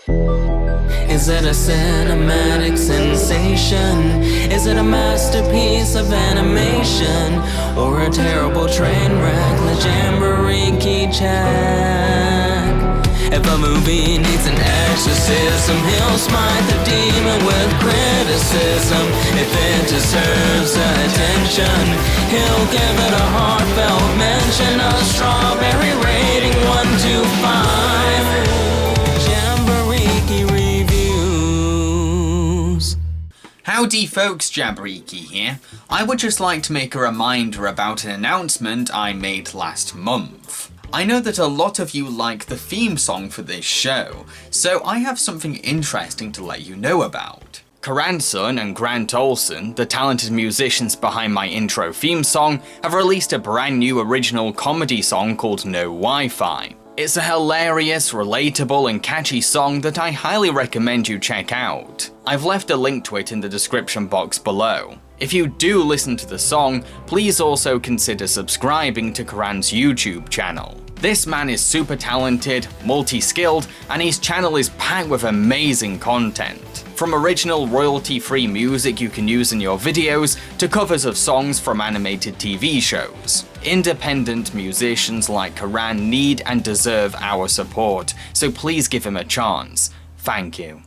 Is it a cinematic sensation? Is it a masterpiece of animation? Or a terrible train wreck, the Jambareeqi check? If a movie needs an exorcism, he'll smite the demon with criticism. If it deserves attention, he'll give it a heartfelt mention. A strawberry rating 1 to 5. Jambareeqi reviews. Howdy folks, Jambareeqi here. I would just like to make a reminder about an announcement I made last month. I know that a lot of you like the theme song for this show, so I have something interesting to let you know about. Karanson and Grant Olson, the talented musicians behind my intro theme song, have released a brand new original comedy song called No Wi-Fi. It's a hilarious, relatable and catchy song that I highly recommend you check out. I've left a link to it in the description box below. If you do listen to the song, please also consider subscribing to Karan's YouTube channel. This man is super talented, multi-skilled, and his channel is packed with amazing content. From original royalty-free music you can use in your videos, to covers of songs from animated TV shows. Independent musicians like Karan need and deserve our support, so please give him a chance. Thank you.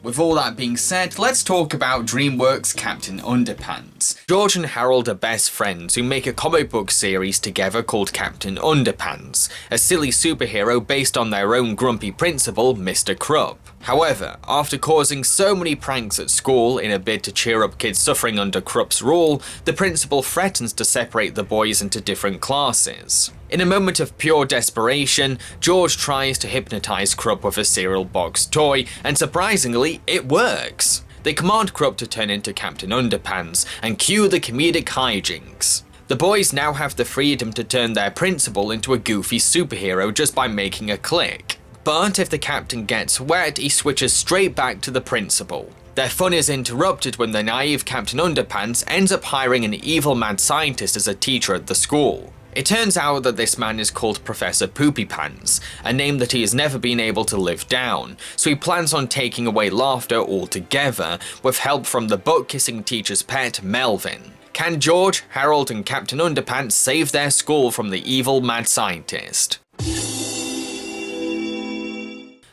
With all that being said, let's talk about DreamWorks' Captain Underpants. George and Harold are best friends who make a comic book series together called Captain Underpants, a silly superhero based on their own grumpy principal, Mr. Krupp. However, after causing so many pranks at school in a bid to cheer up kids suffering under Krupp's rule, the principal threatens to separate the boys into different classes. In a moment of pure desperation, George tries to hypnotize Krupp with a cereal box toy, and surprisingly, it works. They command Krupp to turn into Captain Underpants and cue the comedic hijinks. The boys now have the freedom to turn their principal into a goofy superhero just by making a click. But if the captain gets wet, he switches straight back to the principal. Their fun is interrupted when the naive Captain Underpants ends up hiring an evil mad scientist as a teacher at the school. It turns out that this man is called Professor Poopy Pants, a name that he has never been able to live down, so he plans on taking away laughter altogether, with help from the butt-kissing teacher's pet, Melvin. Can George, Harold and Captain Underpants save their school from the evil mad scientist?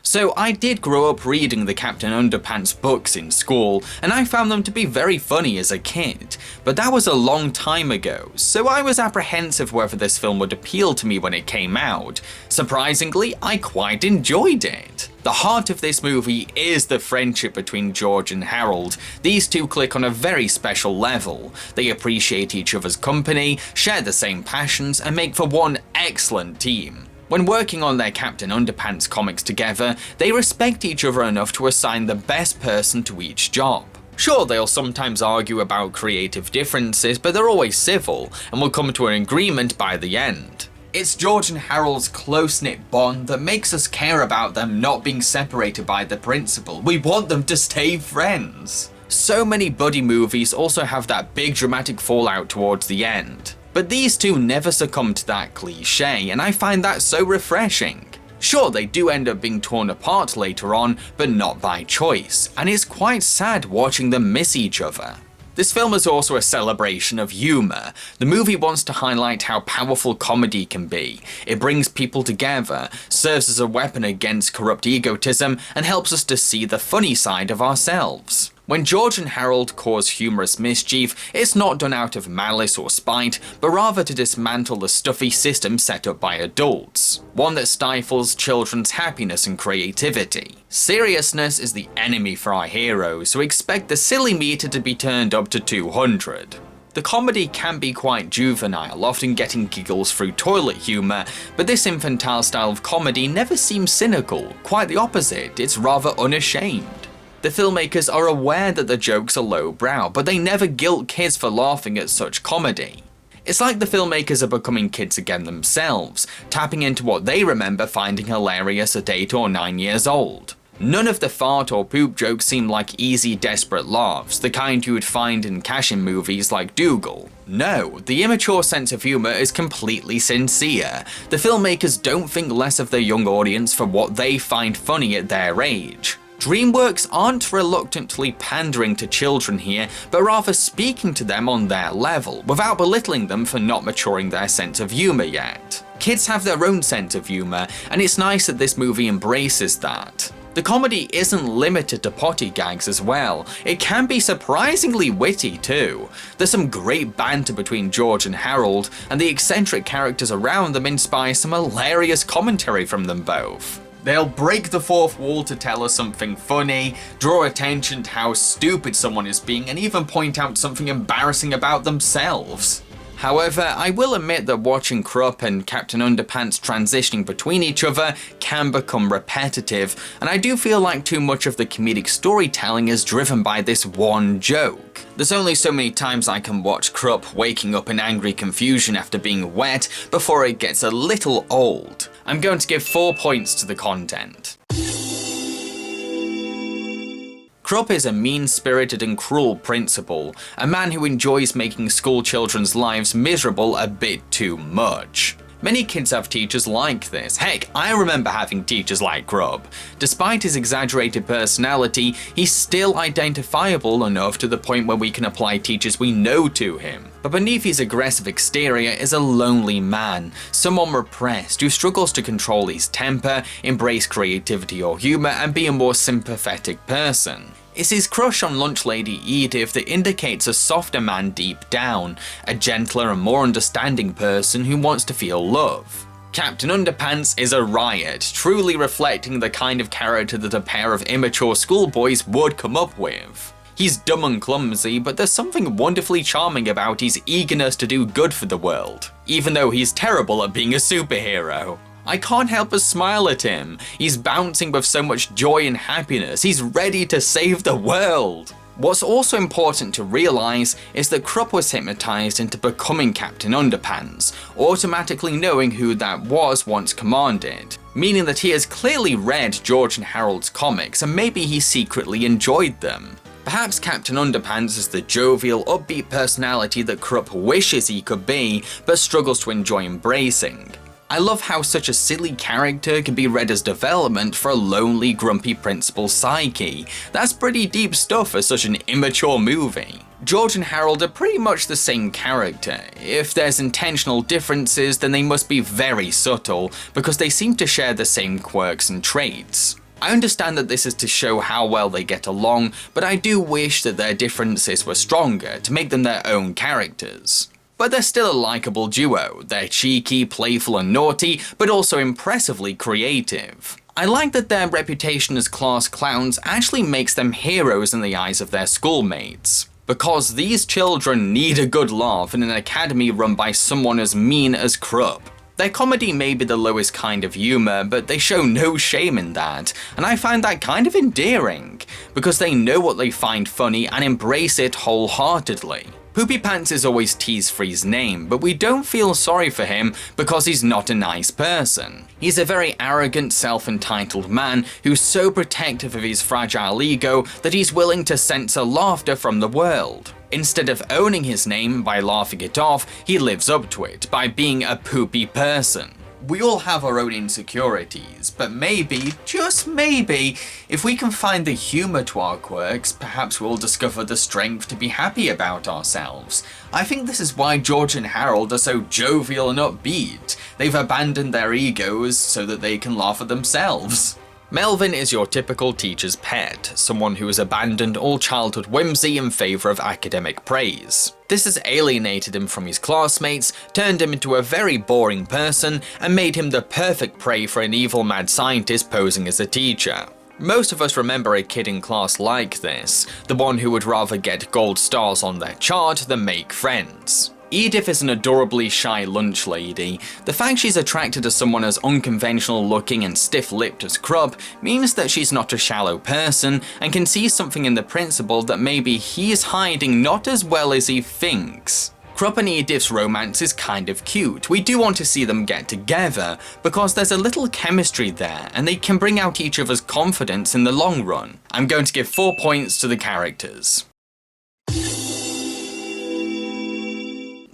So I did grow up reading the Captain Underpants books in school, and I found them to be very funny as a kid, but that was a long time ago, so I was apprehensive whether this film would appeal to me when it came out. Surprisingly, I quite enjoyed it. The heart of this movie is the friendship between George and Harold. These two click on a very special level. They appreciate each other's company, share the same passions, and make for one excellent team. When working on their Captain Underpants comics together, they respect each other enough to assign the best person to each job. Sure, they'll sometimes argue about creative differences, but they're always civil, and will come to an agreement by the end. It's George and Harold's close-knit bond that makes us care about them not being separated by the principal. We want them to stay friends. So many buddy movies also have that big dramatic fallout towards the end. But these two never succumb to that cliche, and I find that so refreshing. Sure, they do end up being torn apart later on, but not by choice, and it's quite sad watching them miss each other. This film is also a celebration of humour. The movie wants to highlight how powerful comedy can be. It brings people together, serves as a weapon against corrupt egotism, and helps us to see the funny side of ourselves. When George and Harold cause humorous mischief, it's not done out of malice or spite, but rather to dismantle the stuffy system set up by adults, one that stifles children's happiness and creativity. Seriousness is the enemy for our heroes, so expect the silly meter to be turned up to 200. The comedy can be quite juvenile, often getting giggles through toilet humour, but this infantile style of comedy never seems cynical, quite the opposite, it's rather unashamed. The filmmakers are aware that the jokes are lowbrow, but they never guilt kids for laughing at such comedy. It's like the filmmakers are becoming kids again themselves, tapping into what they remember finding hilarious at 8 or 9 years old. None of the fart or poop jokes seem like easy, desperate laughs, the kind you would find in cash-in movies like Dougal. No, the immature sense of humour is completely sincere. The filmmakers don't think less of their young audience for what they find funny at their age. DreamWorks aren't reluctantly pandering to children here, but rather speaking to them on their level, without belittling them for not maturing their sense of humour yet. Kids have their own sense of humour, and it's nice that this movie embraces that. The comedy isn't limited to potty gags as well, it can be surprisingly witty too. There's some great banter between George and Harold, and the eccentric characters around them inspire some hilarious commentary from them both. They'll break the fourth wall to tell us something funny, draw attention to how stupid someone is being, and even point out something embarrassing about themselves. However, I will admit that watching Krupp and Captain Underpants transitioning between each other can become repetitive, and I do feel like too much of the comedic storytelling is driven by this one joke. There's only so many times I can watch Krupp waking up in angry confusion after being wet before it gets a little old. I'm going to give 4 points to the content. Krupp is a mean-spirited and cruel principal, a man who enjoys making school children's lives miserable a bit too much. Many kids have teachers like this. Heck, I remember having teachers like Krupp. Despite his exaggerated personality, he's still identifiable enough to the point where we can apply teachers we know to him. But beneath his aggressive exterior is a lonely man, someone repressed who struggles to control his temper, embrace creativity or humour, and be a more sympathetic person. It's his crush on lunch lady Edith that indicates a softer man deep down, a gentler and more understanding person who wants to feel love. Captain Underpants is a riot, truly reflecting the kind of character that a pair of immature schoolboys would come up with. He's dumb and clumsy, but there's something wonderfully charming about his eagerness to do good for the world, even though he's terrible at being a superhero. I can't help but smile at him. He's bouncing with so much joy and happiness. He's ready to save the world. What's also important to realise is that Krupp was hypnotised into becoming Captain Underpants, automatically knowing who that was once commanded, meaning that he has clearly read George and Harold's comics and maybe he secretly enjoyed them. Perhaps Captain Underpants is the jovial, upbeat personality that Krupp wishes he could be, but struggles to enjoy embracing. I love how such a silly character can be read as development for a lonely, grumpy principal's psyche. That's pretty deep stuff for such an immature movie. George and Harold are pretty much the same character. If there's intentional differences, then they must be very subtle, because they seem to share the same quirks and traits. I understand that this is to show how well they get along, but I do wish that their differences were stronger to make them their own characters. But they're still a likeable duo. They're cheeky, playful and naughty, but also impressively creative. I like that their reputation as class clowns actually makes them heroes in the eyes of their schoolmates. Because these children need a good laugh in an academy run by someone as mean as Krupp. Their comedy may be the lowest kind of humour, but they show no shame in that, and I find that kind of endearing, because they know what they find funny and embrace it wholeheartedly. Poopy Pants is always Tease-Free's name, but we don't feel sorry for him because he's not a nice person. He's a very arrogant, self-entitled man who's so protective of his fragile ego that he's willing to censor laughter from the world. Instead of owning his name by laughing it off, he lives up to it by being a poopy person. We all have our own insecurities, but maybe, just maybe, if we can find the humour to our quirks, perhaps we'll discover the strength to be happy about ourselves. I think this is why George and Harold are so jovial and upbeat. They've abandoned their egos so that they can laugh at themselves. Melvin is your typical teacher's pet, someone who has abandoned all childhood whimsy in favour of academic praise. This has alienated him from his classmates, turned him into a very boring person, and made him the perfect prey for an evil mad scientist posing as a teacher. Most of us remember a kid in class like this, the one who would rather get gold stars on their chart than make friends. Edith is an adorably shy lunch lady. The fact she's attracted to someone as unconventional looking and stiff-lipped as Krupp means that she's not a shallow person and can see something in the principal that maybe he's hiding not as well as he thinks. Krupp and Edith's romance is kind of cute. We do want to see them get together because there's a little chemistry there and they can bring out each other's confidence in the long run. I'm going to give 4 points to the characters.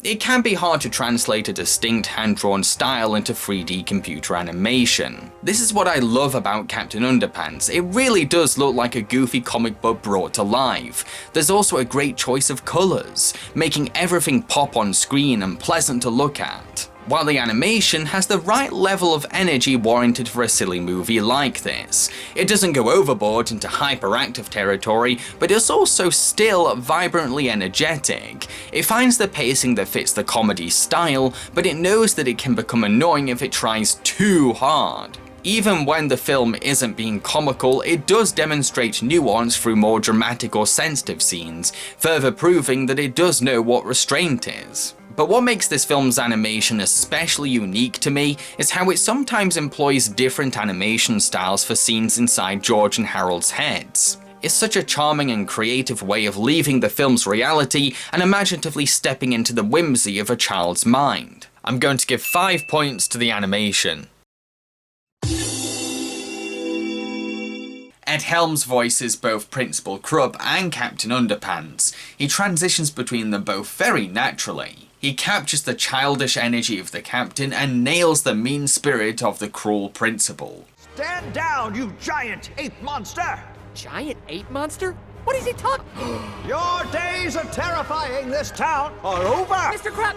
It can be hard to translate a distinct hand-drawn style into 3D computer animation. This is what I love about Captain Underpants. It really does look like a goofy comic book brought to life. There's also a great choice of colours, making everything pop on screen and pleasant to look at, while the animation has the right level of energy warranted for a silly movie like this. It doesn't go overboard into hyperactive territory, but it's also still vibrantly energetic. It finds the pacing that fits the comedy style, but it knows that it can become annoying if it tries too hard. Even when the film isn't being comical, it does demonstrate nuance through more dramatic or sensitive scenes, further proving that it does know what restraint is. But what makes this film's animation especially unique to me is how it sometimes employs different animation styles for scenes inside George and Harold's heads. It's such a charming and creative way of leaving the film's reality and imaginatively stepping into the whimsy of a child's mind. I'm going to give 5 points to the animation. Ed Helms voices both Principal Krupp and Captain Underpants. He transitions between them both very naturally. He captures the childish energy of the captain and nails the mean spirit of the cruel principal. Stand down, you giant ape monster! Giant ape monster? What is he talking? Your days of terrifying this town are over! Mr. Krupp,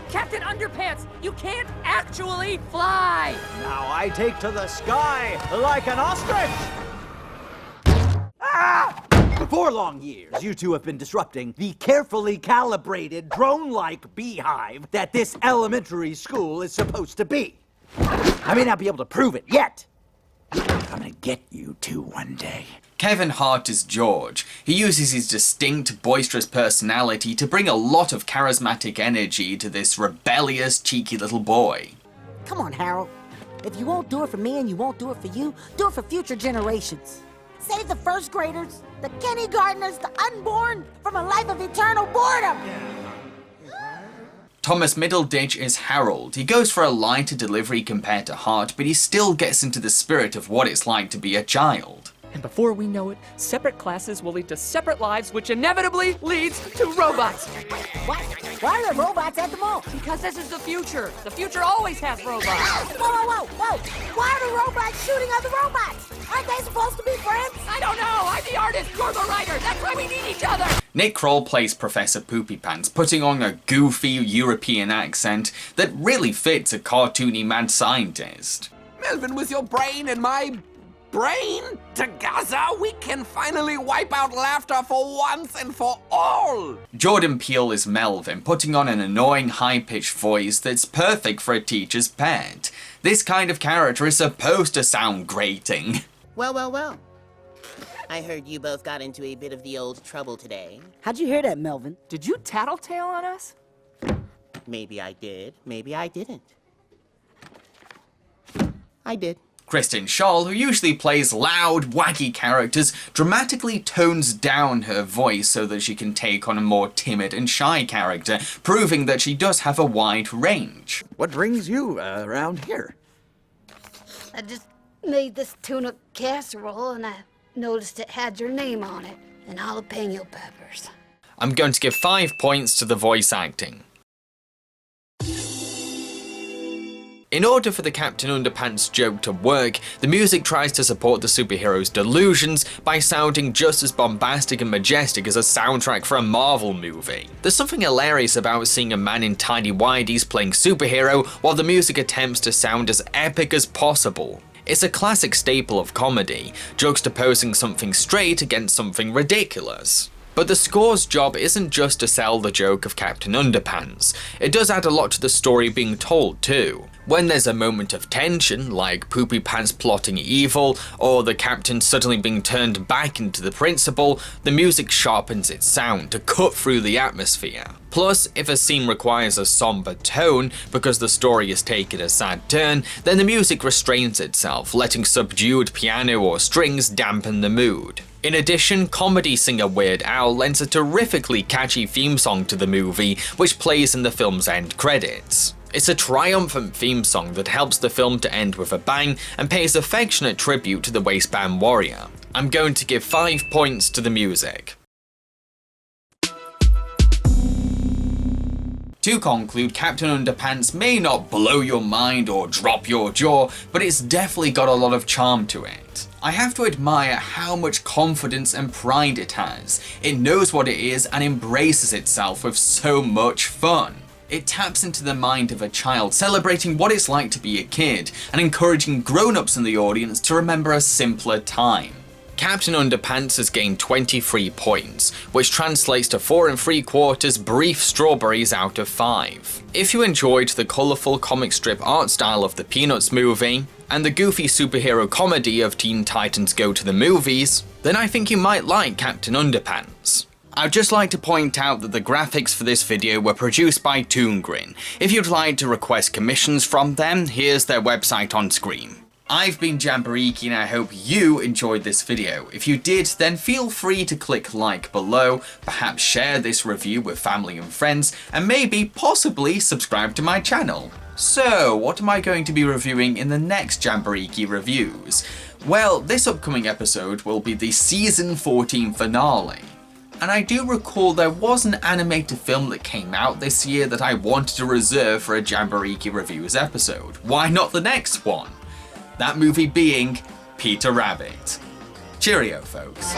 Captain Underpants, you can't actually fly! Now I take to the sky like an ostrich! Ah! For long years, you two have been disrupting the carefully calibrated, drone-like beehive that this elementary school is supposed to be. I may not be able to prove it yet. I'm gonna get you two one day. Kevin Hart is George. He uses his distinct, boisterous personality to bring a lot of charismatic energy to this rebellious, cheeky little boy. Come on, Harold. If you won't do it for me and you won't do it for you, do it for future generations. Save the first graders, the kindergartners, the unborn from a life of eternal boredom. Thomas Middleditch is Harold. He goes for a lighter delivery compared to Hart, but he still gets into the spirit of what it's like to be a child. And before we know it, separate classes will lead to separate lives, which inevitably leads to robots. What? Why are there robots at the mall? Because this is the future. The future always has robots. Whoa. Why are the robots shooting other robots? Aren't they supposed to be friends? I don't know. I'm the artist. You're the writer. That's why we need each other. Nick Kroll plays Professor Poopy Pants, putting on a goofy European accent that really fits a cartoony mad scientist. Melvin, with your brain and my brain together, we can finally wipe out laughter for once and for all! Jordan Peele is Melvin, putting on an annoying high-pitched voice that's perfect for a teacher's pet. This kind of character is supposed to sound grating. Well. I heard you both got into a bit of the old trouble today. How'd you hear that, Melvin? Did you tattletale on us? Maybe I did, maybe I didn't. I did. Kristen Schaal, who usually plays loud, wacky characters, dramatically tones down her voice so that she can take on a more timid and shy character, proving that she does have a wide range. What brings you around here? I just made this tuna casserole and I noticed it had your name on it and jalapeno peppers. I'm going to give 5 points to the voice acting. In order for the Captain Underpants joke to work, the music tries to support the superhero's delusions by sounding just as bombastic and majestic as a soundtrack for a Marvel movie. There's something hilarious about seeing a man in tidy whities playing superhero while the music attempts to sound as epic as possible. It's a classic staple of comedy, juxtaposing something straight against something ridiculous. But the score's job isn't just to sell the joke of Captain Underpants, it does add a lot to the story being told too. When there's a moment of tension, like Poopy Pants plotting evil, or the captain suddenly being turned back into the principal, the music sharpens its sound to cut through the atmosphere. Plus, if a scene requires a somber tone because the story is taking a sad turn, then the music restrains itself, letting subdued piano or strings dampen the mood. In addition, comedy singer Weird Al lends a terrifically catchy theme song to the movie, which plays in the film's end credits. It's a triumphant theme song that helps the film to end with a bang and pays affectionate tribute to the waistband warrior. I'm going to give 5 points to the music. To conclude, Captain Underpants may not blow your mind or drop your jaw, but it's definitely got a lot of charm to it. I have to admire how much confidence and pride it has. It knows what it is and embraces itself with so much fun. It taps into the mind of a child, celebrating what it's like to be a kid, and encouraging grown-ups in the audience to remember a simpler time. Captain Underpants has gained 23 points, which translates to 4 3/4 brief strawberries out of 5. If you enjoyed the colourful comic strip art style of the Peanuts movie, and the goofy superhero comedy of Teen Titans Go to the Movies, then I think you might like Captain Underpants. I'd just like to point out that the graphics for this video were produced by Toongrin. If you'd like to request commissions from them, here's their website on screen. I've been Jambareeqi and I hope you enjoyed this video. If you did, then feel free to click like below, perhaps share this review with family and friends, and maybe, possibly, subscribe to my channel. So, what am I going to be reviewing in the next Jambareeqi reviews? Well, this upcoming episode will be the Season 14 finale. And I do recall there was an animated film that came out this year that I wanted to reserve for a Jambareeqi Reviews episode. Why not the next one? That movie being Peter Rabbit. Cheerio, folks.